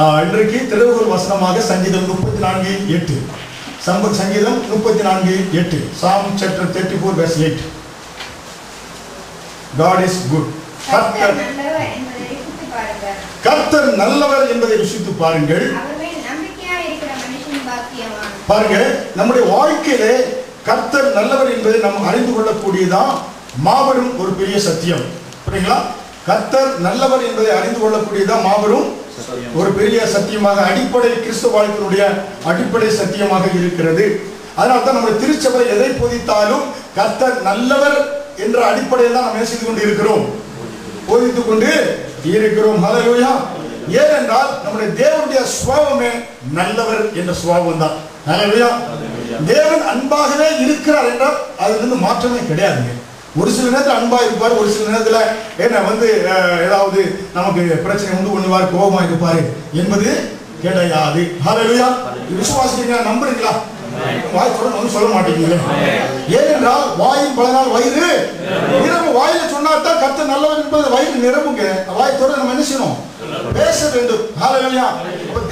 இன்றைக்கு திறவுகோல் வசனமாக சங்கீதம் 34:8. சங்கீதம் 34:8. Psalm chapter 34 verse 8. God is good. கர்த்தர் நல்லவர் என்பதை ருசித்து பாருங்கள். பாருங்க, நம்முடைய வாழ்க்கையிலே கர்த்தர் நல்லவர் என்பதை நாம் அறிந்து கொள்ளக்கூடியதான் மாபெரும் ஒரு பெரிய சத்தியம். புரியுங்களா? கர்த்தர் நல்லவர் என்பதை அறிந்து கொள்ளக்கூடியதான் மாபெரும் ஒரு பெரிய சத்தியமாக, அடிப்படை கிறிஸ்தவ வாழ்க்கையினுடைய அடிப்படை சத்தியமாக இருக்கிறது. அதனால்தான் நம்முடைய திருச்சபை எதை போதித்தாலும் கர்த்தர் நல்லவர் என்ற அடிப்படையில் தான் நாம் செய்து கொண்டு இருக்கிறோம், போதித்துக் கொண்டு இருக்கிறோம். ஹல்லேலூயா. ஏனென்றால் நம்முடைய தேவனுடைய சுபாவமே நல்லவர் என்ற சுபாவம் தான். ஹல்லேலூயா. தேவன் அன்பாகவே இருக்கிறார் என்றால் அதிலிருந்து மாற்றமே கிடையாதுங்க. ஒரு சில நேரத்தில் அன்பா இருப்பார், ஒரு சில நேரத்தில் ஏதாவது நமக்கு பிரச்சனை உண்டு பண்ணுவார், கோபமா இருப்பாரு என்பது கிடையாது. ஹல்லேலூயா. விசுவாசிக்கிறீங்களா? நம்புறீங்களா? வாய் தொடர்ந்து சொல்ல மாட்டேங்கிறீங்க. ஏனென்றால் வாயின் பலனால் வயிறு நிரம்பும். வாயில சொன்னால்தான் கர்த்தர் நல்லவர் என்பது வயிறு நிரம்புங்க. வாய் தொடர்ந்து நம்ம என்ன செய்யணும்? பேச வேண்டும். ஹல்லேலூயா.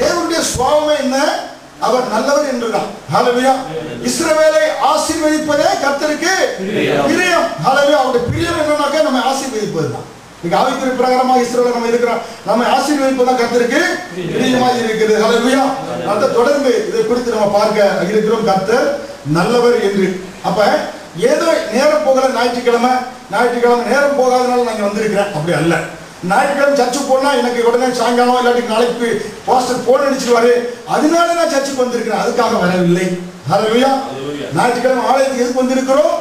தேவனுடைய சுபாவமே என்ன? அவர் நல்லவர் என்றுதான். ஹல்லேலூயா. இஸ்ரவேலை ஆசீர்வதிப்பதே கர்த்தருக்கு பிரியம். ஹல்லேலூயா. அவருடைய பிரியம் என்னன்னாக்க நம்ம ஆசீர்வதிப்பதுதான். இன்னைக்கு ஆவிக்குரிய பிரகாரமாக இஸ்ரவேலை நம்ம இருக்கிறோம், நம்ம ஆசீர்வதிப்பதுதான் கர்த்தருக்கு பிரியமாக இருக்கிறது. ஹல்லேலூயா. அதை தொடர்ந்து இதை குறித்து நம்ம பார்க்க இருக்கிறோம், கர்த்தர் நல்லவர் என்று. அப்ப ஏதோ நேரம் போகல, ஞாயிற்றுக்கிழமை நேரம் போகாதனால நான் வந்திருக்கிறேன், அப்படி அல்ல. ஞாயிற்றுக்கிழமை சர்ச்சுக்கு போனா எனக்கு உடனே சாயங்காலம் இல்லாட்டி நாளைக்கு பாஸ்டர் போன் அடிச்சுடுவாரு, அதனால நான் சர்ச்சுக்கு வந்திருக்கிறேன், அதுக்காக வரவில்லை. ஹல்லேலூயா. ஞாயிற்றுக்கிழமை ஆலயத்துக்கு எதுக்கு வந்திருக்கிறோம்?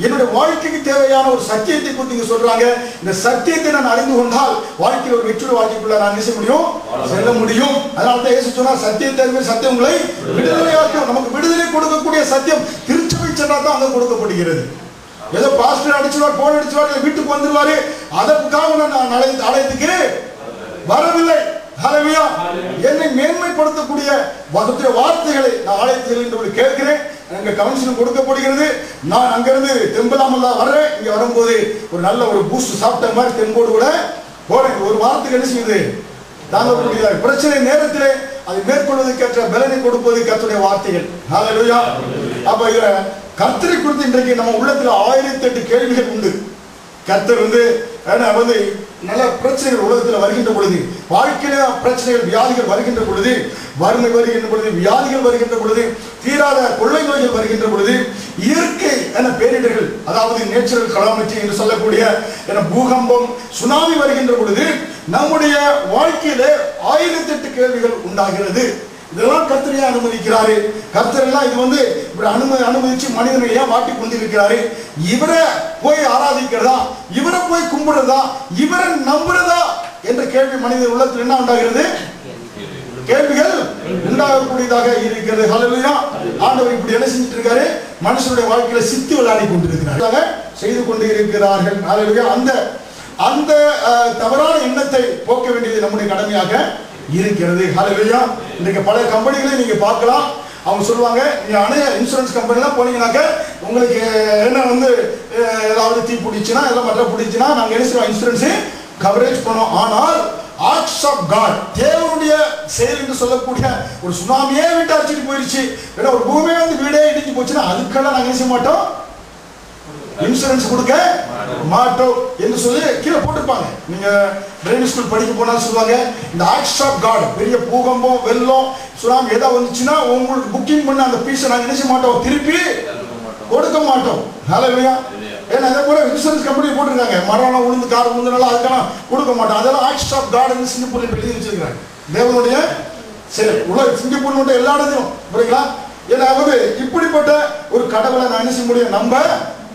என்னுடைய வாழ்க்கைக்கு தேவையான ஒரு சத்தியத்தை குறித்து சொல்றாங்க. இந்த சத்தியத்தை நான் அறிந்து கொண்டால் வாழ்க்கையில் ஒரு வெற்றி வாழ்க்கைக்குள்ள நான் நினைச்ச முடியும், செல்ல முடியும். அதனால தான் இயேசு சொன்னார், சத்தியத்தை சத்தியம் உங்களை விடுதலையாக்கும். நமக்கு விடுதலை கொடுக்கக்கூடிய சத்தியம் திருச்சபை சென்றால் தான் அங்க கொடுக்கப்படுகிறது. ஏதோ பாஸ்டர் அடிச்சுவார், போன் அடிச்சுவார், வீட்டுக்கு வந்துருவாரு, அதற்காக நான் ஆலயத்துக்கு வரவில்லை. ஹல்லேலூயா. என்னை மேன்மைப்படுத்தக்கூடிய வார்த்தைகளை நான் ஆலயத்தில் கேட்கிறேன். அங்க கவுன்சிலிங் கொடுக்கப்படுகிறது. நான் அங்கிருந்து தெம்பலாமல்லா வர்றேன். இங்க வரும்போது ஒரு நல்ல ஒரு பூஸ்ட் சாப்பிட்ட மாதிரி தெம்போடு கூட போறேன். ஒரு வாரத்துக்கு என்ன செய்யுது? தாங்கக்கூடிய பிரச்சனை நேரத்திலே அதை மேற்கொள்வதற்கேற்ற பலனை கொடுப்பது கர்த்தருடைய வார்த்தைகள். ஹல்லேலூயா. அப்ப இதுல கர்த்தரை குறித்து இன்றைக்கு நம்ம உள்ளத்துல 1008 கேள்விகள் உண்டு. கர்த்தர் நல்ல பிரச்சனைகள் உலகத்தில் வருகின்ற பொழுது, வாழ்க்கையில பிரச்சனைகள், வியாதிகள் வருகின்ற பொழுது, வறுமை வருகின்ற பொழுது, வியாதிகள் வருகின்ற பொழுது, தீராத கொள்ளை நோய்கள் வருகின்ற பொழுது, இயற்கை பேரிடர்கள், அதாவது நேச்சுரல் கலாமிட்டி என்று சொல்லக்கூடிய பூகம்பம், சுனாமி வருகின்ற பொழுது நம்முடைய வாழ்க்கையில 1008 கேள்விகள் உண்டாகிறது. இதெல்லாம் கர்த்தரையே அனுமதிக்கிறாரு. கர்த்தர் எல்லாம் இது இப்படி அனுமதிச்சு மனிதனை ஏன் வாட்டி கொண்டிருக்கிறாரு? இவரை போய் ஆராதிக்கிறதா, இவரை போய் கும்பிடுறதா, இவரை நம்புறதா என்ற கேள்வி மனித உள்ளத்தில் என்ன உண்டாகிறது? கேள்விகள் உண்டாகக்கூடியதாக இருக்கிறது. ஹல்லேலூயா. ஆண்டவர் இப்படி என்ன செஞ்சுட்டு இருக்காரு? மனுஷனுடைய வாழ்க்கையில சித்து விளையாடி கொண்டிருக்கிறார், செய்து கொண்டு இருக்கிறார்கள். ஹல்லேலூயா. அந்த தவறான எண்ணத்தை போக்க வேண்டியது நம்முடைய கடமையாக இருக்கிறது. ஹல்லேலூயா. இன்னைக்கு பல கம்பெனிகளை நீங்க பார்க்கலாம். அவங்க சொல்லுவாங்க, நீங்க அணைய இன்சூரன்ஸ் கம்பெனிலாம் போனீங்கன்னாக்க உங்களுக்கு என்ன ஏதாவது தீ பிடிச்சுன்னா, எல்லாம் மற்ற பிடிச்சுன்னா நாங்கள் என்ன செய்வோம்? இன்சூரன்ஸ் கவரேஜ் பண்ணோம். ஆனால் ஆக்ட்ஸ் ஆஃப் காட், தேவனுடைய செயல் என்று சொல்லக்கூடிய ஒரு சுனாமியே வீட்டை அடிச்சுட்டு போயிடுச்சு, ஏன்னா ஒரு பூமியே வீடே இடிஞ்சு போச்சுன்னா அதுக்கெல்லாம் நாங்கள் என்ன செய்ய மாட்டோம்? இன்சூரன்ஸ் கொடுக்க மாட்டோம் என்று சொல்லி கீழே போட்டிருப்பாங்க. நீங்க பிரைவேட் ஸ்கூல் படிக்க போனாலும் சொல்லுவாங்க, இந்த ஆக்ட்ஸ் ஆஃப் காட், பெரிய பூகம்பம், வெள்ளம், சுனாமி ஏதாவது வந்துச்சுன்னா உங்களுக்கு புக்கிங் பண்ண அந்த பீஸை நாங்கள் நினைச்ச மாட்டோம், திருப்பி கொடுக்க மாட்டோம். ஹல்லேலூயா. ஏன்னா அதே போல இன்சூரன்ஸ் கம்பெனி போட்டிருக்காங்க, மரம் விழுந்து கார் விழுந்தனால அதுக்கெல்லாம் கொடுக்க மாட்டோம். அதெல்லாம் ஆக்ட்ஸ் ஆஃப் காட் என்று சிங்கப்பூர்ல எழுதி வச்சிருக்காங்க. தேவனுடைய சரி, உலக சிங்கப்பூர் மட்டும் எல்லா இடத்தையும் புரியுங்களா? ஏன்னா இப்படிப்பட்ட ஒரு கடவுளை நான் என்ன செய்ய முடியும்? நம்ப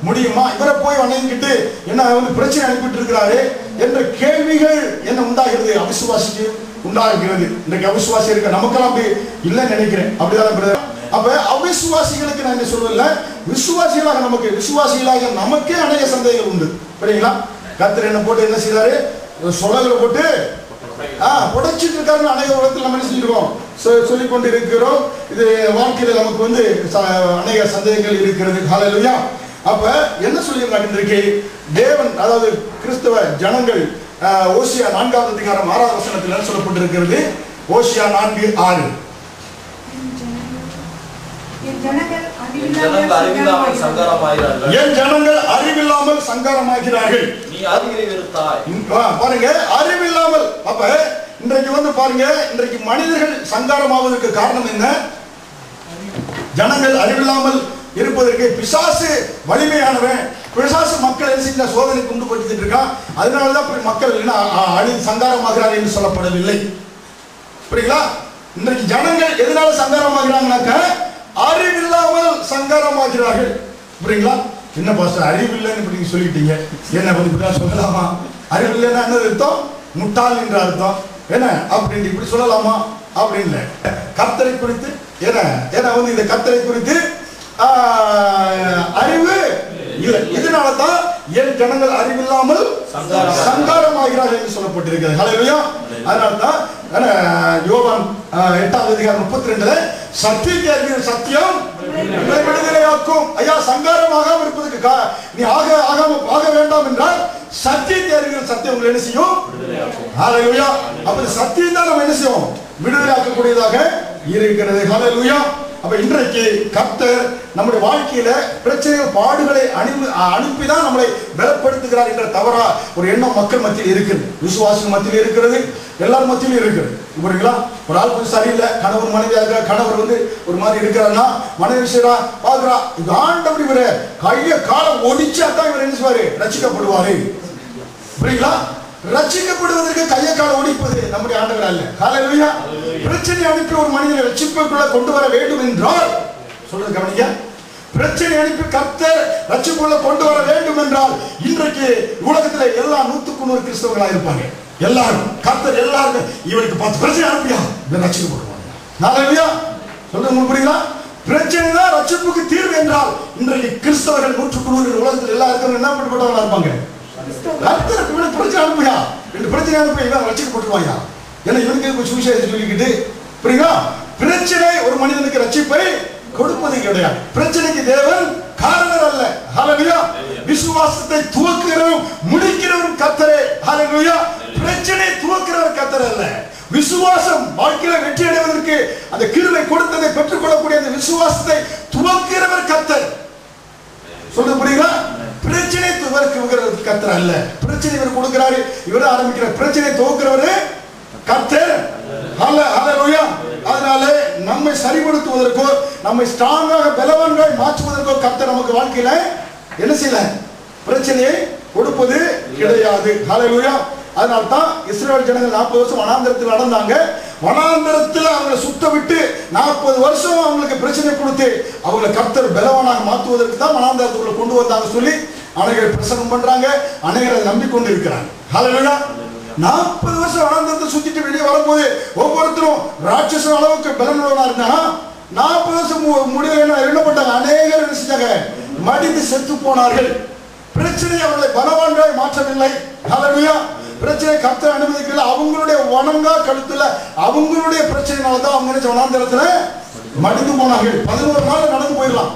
முடியுமா? இவரை போய் வணங்கிட்டு என்ன பிரச்சனை அனுப்பிட்டு இருக்கிறாரு என்ற கேள்விகள் என்ன உண்டாகிறது? அவிசுவாசிக்கு உண்டாகிறது. இன்றைக்கு அவிசுவாசி இருக்க நமக்கெல்லாம் அப்படி இல்லைன்னு நினைக்கிறேன். அப்படிதான். அப்ப அவிசுவாசிகளுக்கு நான் என்ன சொல்லல, விசுவாசிகளாக நமக்கே அநேக சந்தேகங்கள் உண்டு. புரியுங்களா? கர்த்தர் என்ன போட்டு என்ன செய்யறாரு? சொலகளை போட்டு புடைச்சிட்டு இருக்காருன்னு அநேக உலகத்தில் நம்ம என்ன செஞ்சிருக்கோம், சொல்லிக் கொண்டு இருக்கிறோம். இது வாழ்க்கையில நமக்கு அநேக சந்தேகங்கள் இருக்கிறது. ஹல்லேலூயா. அப்ப என்ன சொல்லியிருந்தாங்க இன்றைக்கு தேவன், அதாவது கிறிஸ்தவ ஜனங்கள், ஓசியா 4ஆம் அதிகாரம் 6ஆம் வசனத்தில் என்ன சொல்லப்பட்டிருக்கிறது? ஓசியா 4:6. என் ஜனங்கள் அறிவில்லாமல் சங்காரமாகிறார்கள். நீ அறிவை வெறுத்தாய். பாருங்க, அறிவில்லாமல். அப்ப இன்றைக்கு பாருங்க, இன்றைக்கு மனிதர்கள் சங்காரமாவதற்கு காரணம் என்ன? ஜனங்கள் அறிவில்லாமல் இருப்பதற்கு பிசாசு வலிமையானவன். பிசாசு மக்கள் செஞ்ச சோதனை கொண்டு போட்டு இருக்கான். அதனாலதான் மக்கள் சங்காரமாகிறார்கள் என்று சொல்லப்படவில்லை. புரியுங்களா? இன்றைக்கு ஜனங்கள் எதனால சங்காரமாகிறாங்கனாக்க அறிவில்லாமல் சங்காரமாகிறார்கள். புரியுங்களா? என்ன பாஸ்டர் அறிவில்லைன்னு இப்படி சொல்லிட்டீங்க, என்ன இப்படிதான் சொல்லலாமா? அறிவில்லைன்னா என்ன அர்த்தம்? முட்டாள் என்ற அர்த்தம். என்ன அப்படின்னு இப்படி சொல்லலாமா அப்படின்னு கர்த்தரை குறித்து இந்த கர்த்தரை குறித்து அறிவு இல்லை. இதனாலதான் என் ஜனங்கள் அறிவில்லாமல் சங்காரமாகிறார்கள் என்று சொல்லப்பட்டிருக்கிறது. ஹல்லேலூயா. அதனால்தான் யோவான் 8:32 சத்தியத்தை அறிகிற சத்தியம் விடுதலையாக்கும். ஐயா, சங்காரமாக இருப்பதற்கு நீ ஆக வேண்டாம் என்றால் சத்தியத்தை அறிகிற சத்தியம் உங்களை என்ன செய்யும்? ஹல்லேலூயா. அப்ப சத்தியம் தான் நம்ம என்ன செய்யும்? விடுதலையாக்கக்கூடியதாக இருக்கிறது. ஹல்லேலூயா. அப்ப இன்றைக்கு கர்த்தர் நம்முடைய வாழ்க்கையில பிரச்சனைகள் பாடுகளை அனுப்பிதான் நம்மளை பலப்படுத்துகிறார் என்ற தவறா ஒரு எண்ணம் மக்கள் மத்தியில் இருக்குது, விசுவாசிகள் மத்தியில் இருக்கிறது, எல்லாரும் மத்தியிலும் இருக்குது. புரியுங்களா? ஒரு ஆள் கொஞ்சம் சரியில்லை, கணவர் மனைவியாக கணவர் ஒரு மாதிரி இருக்கிறாருன்னா மனைவி செய்யறா பாக்குறா, இந்த ஆண்டவர் இவரை கைய காலம் ஒடிச்சா தான் இவர் என்ன செய்வாரு? ரட்சிக்கப்படுவாரு. புரியுங்களா? ரட்சிக்கப்படுவதற்கு கைய கால ஒடிப்பது நம்முடைய ஆண்டவர் அல்ல. ஹல்லேலூயா. பிரச்சனை அனுப்பி ஒரு மனிதனை ரட்சிப்புக்குள்ள கொண்டு வர வேண்டும் என்றால், சொல்றது கவனிங்க, பிரச்சனை அனுப்பி கர்த்தர் ரட்சிப்புக்குள்ள கொண்டு வர வேண்டும் என்றால் இன்றைக்கு உலகத்துல எல்லா 100க்கு 100 கிறிஸ்தவர்களா இருப்பாங்க. எல்லாரும் கர்த்தர் எல்லாரும் இவனுக்கு 10 பிரச்சனை அனுப்பியா இவன் ரட்சிக்கப்படுவாங்க. ஹல்லேலூயா. சொல்றது உங்களுக்கு புரியுதா? பிரச்சனை தான் ரட்சிப்புக்கு தீர்வு என்றால் இன்றைக்கு கிறிஸ்தவர்கள் 100க்கு 100 உலகத்தில் எல்லா இருக்கிறவங்க என்ன பண்ணப்பட்டவங்களா இருப்பாங்க? பிரச்சனை அனுப்பியா பிரச்சனை அனுப்பி ரட்சிக்கப்பட்டுருவாயா? ஏன்னா இவனுக்கு சுவிசேஷம் சொல்லிக்கிட்டு, புரியுங்களா? பிரச்சனை ஒரு மனிதனுக்கு ரட்சிப்பை கொடுப்பது கிடையாது. பிரச்சனைக்கு தேவன் காரணர் அல்ல. ஹல்லேலூயா. விசுவாசத்தை துவக்குகிறவரும் முடிக்கிறவரும் கர்த்தரே. ஹல்லேலூயா. பிரச்சனை துவக்குறவர் கர்த்தர் அல்ல. விசுவாசம் வாழ்க்கையில வெற்றி அடைவதற்கு அந்த கிருபை கொடுத்ததை பெற்றுக்கொள்ளக்கூடிய அந்த விசுவாசத்தை துவக்குகிறவர் கர்த்தர். சொல்றது புரியுங்களா? பிரச்சனை துவக்குகிறவர் கர்த்தர் அல்ல. பிரச்சனை இவர் கொடுக்கிறாரு, இவர் ஆரம்பிக்கிற பிரச்சனை துவக்குறவரு கர்த்தர். ஹல்லேலூயா. அதனால நம்மை சரிபடுத்துவதற்கோ நம்மை ஸ்ட்ராங்காக பலவான்கள் மாற்றுவதற்கோ கர்த்தர் நமக்கு வாழ்க்கையில என்ன செய்யல? பிரச்சனையை கொடுப்பது கிடையாது. ஹல்லேலூயா. அதனால தான் இஸ்ரவேல் ஜனங்கள் 40 வருஷம் வனாந்தரத்தில் நடந்தாங்க. வனாந்தரத்தில் அவங்களை சுத்த விட்டு 40 வருஷம் அவங்களுக்கு பிரச்சனை கொடுத்து அவங்களை கர்த்தர் பலவானாக மாற்றுவதற்கு தான் வனாந்தரத்துக்குள்ள கொண்டு வந்தாங்க சொல்லி அநேகர் பிரசங்கம் பண்றாங்க, அநேகர் நம்பிக்கொண்டு இருக்கிறாங்க. ஹல்லேலூயா. 40 வருஷம் வனாந்தரத்தை சுத்திட்டு வெளியே வரும்போது ஒவ்வொருத்தரும் ராட்சச அளவுக்கு பலனுள்ளவனா இருந்தா 40 வருஷம் முடியல என்ன பண்ணாங்க? அநேகர் என்ன செஞ்சாங்க? மடிந்து செத்து போனார்கள். பிரச்சனை அவர்களை பலவான்களை மாற்றவில்லை. ஹல்லேலூயா. பிரச்சனை கர்த்தர் அனுமதிக்கல. அவங்களுடைய வணங்கா கழுத்துல அவங்களுடைய பிரச்சனைனால தான் அவங்க வனாந்தரத்துல மடிந்து போனார்கள். 11 நாள் நடந்து போயிடலாம்.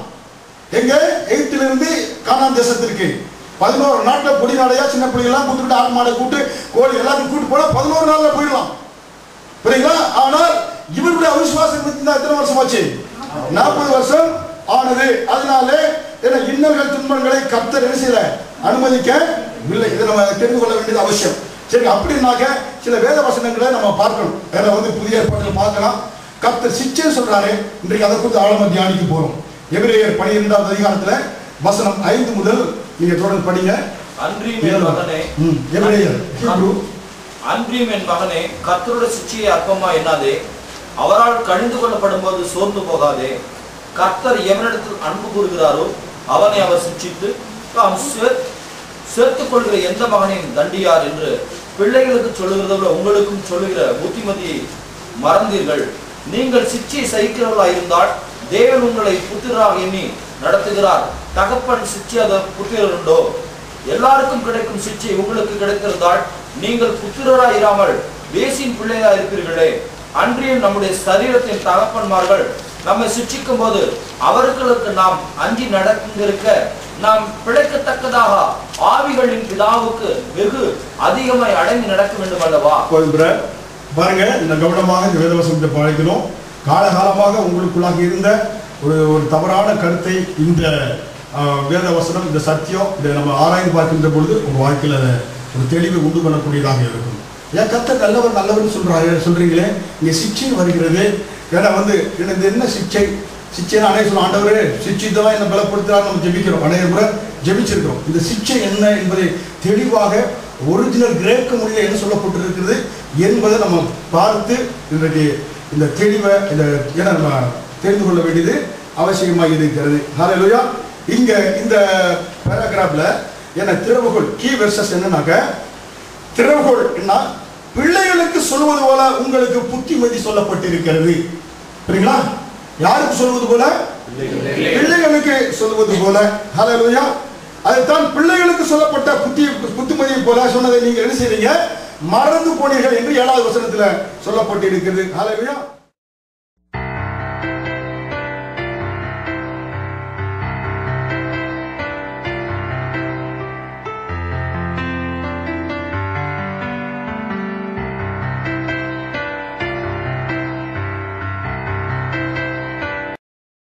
எங்க எகிப்திலிருந்து கானான் தேசத்திற்கு 11 நாட்ல பொடி நாடையா சின்ன பிள்ளைகள்லாம் கூப்பிட்டு ஆடு மாடை கூட்டு கோழி எல்லாத்தையும் கூட்டு போனா 11 நாள்ல போயிடலாம். புரியுங்களா? ஆனால் இவருடைய அவிசுவாசம் எத்தனை வருஷம் ஆச்சு? 40 வருஷம் ஆனது. அதனால இன்னல்கள் துன்பங்களை கர்த்தர் என்ன செய்யல? அனுமதிக்கவில்லை. இதை நம்ம தெரிந்து கொள்ள வேண்டியது அவசியம். சரி, அப்படின்னாக்க சில வேத வசனங்களை நம்ம பார்க்கணும். புதிய ஏற்பாட்டில் பார்க்கலாம். கர்த்தர் சிச்சை சொல்றாரு. இன்றைக்கு அதை குறித்து ஆழமா தியானிக்க போறோம். எபிரேயர் 12வது அதிகாரத்துல வசனம் 5 முதல் நீங்க தொடர்ந்து படிங்க. அன்றியும் என் மகனே, கர்த்தருடைய சிச்சையை அற்பமா எண்ணாதே. அவரால் கழிந்து கொள்ளப்படும் போது சோர்ந்து போகாதே. கர்த்தர் எவனிடத்தில் அன்பு கூறுகிறாரோ அவனை அவர் சிச்சித்து தாம் சேர்த்துக் கொள்கிற எந்த மகனையும் தண்டியார் என்று பிள்ளைகளுக்கு சொல்லுகிறத விட உங்களுக்கும் சொல்லுகிற புத்திமதியை மறந்தீர்கள். நீங்கள் சிச்சையை சகிக்கிறவர்களாக இருந்தால் தேவன் உங்களை புத்திரராக எண்ணி நடத்துகிறார். தகப்பன் சிச்சையாத புத்திரர் உண்டோ? எல்லாருக்கும் கிடைக்கும் சிச்சை உங்களுக்கு கிடைத்திருந்தால் நீங்கள் புத்திரராக இராமல் வேசின் பிள்ளையாக இருப்பீர்களே. அன்றியும் நம்முடைய சரீரத்தின் தகப்பன்மார்கள் நம்மை சிச்சிக்கும் போது அவர்களுக்கு நாம் அஞ்சி நடந்திருக்க நாம் பிழைக்கத்தக்கதாக ஆவிகளின் பிதாவுக்கு வெகு அதிகமாய் அடங்கி நடக்க வேண்டும் அல்லவா? பாருங்க, இந்த கவனமாக இந்த வேதவசனத்தை படிக்கிறோம். காலகாலமாக உங்களுக்குள்ளாக இருந்த ஒரு தவறான கருத்தை இந்த வேதவசனம், இந்த சத்தியம், இதை நம்ம ஆராய்ந்து பார்க்கின்ற பொழுது உங்க வாழ்க்கையில ஒரு தெளிவை உண்டு பண்ணக்கூடியதாக இருக்கும். ஏன் கர்த்தர் நல்லவர் நல்லவர் சொல்றீங்களே, இங்க சிக்ஷை வருகிறது. ஏன்னா இது என்ன சிக்ஷை? சிக்ஷைனா அநேக சொல்ல, ஆண்டவரே சிக்ஷிதான் என்ன பலப்படுத்துறாரு, நம்ம ஜெபிக்கிறோம், அநேக முறை ஜெபிச்சிருக்கிறோம். இந்த சிக்ஷை என்ன என்பதை தெளிவாக ஒரிஜினல் கிரேக்க மொழியில என்ன சொல்லப்பட்டிருக்கிறது என்பதை நம்ம பார்த்து இன்றைக்கு இந்த தெளிவை ஏன்னா நம்ம தெரிந்து கொள்ள வேண்டியது அவசியமாக இருக்கிறது. ஹல்லேலூயா. இங்க இந்த பேராகிராஃப்ல என்ன திறவுகோல், கீ வெர்சஸ் என்னன்னாக்க, திறவுகோல் என்ன, பிள்ளைகளுக்கு சொல்வது போல உங்களுக்கு புத்திமதி சொல்லப்பட்டிருக்கிறது. புரியுங்களா? யாருக்கு சொல்வது போல? பிள்ளைகளுக்கு சொல்வது போல. ஹல்லேலூயா. அதுதான் பிள்ளைகளுக்கு சொல்லப்பட்ட புத்திமதியை போல சொன்னதை நீங்கள் என்ன செய்றீங்க? மறந்து போனீர்கள் என்று 7வது வசனத்துல சொல்லப்பட்டிருக்கிறது. ஹல்லேலூயா.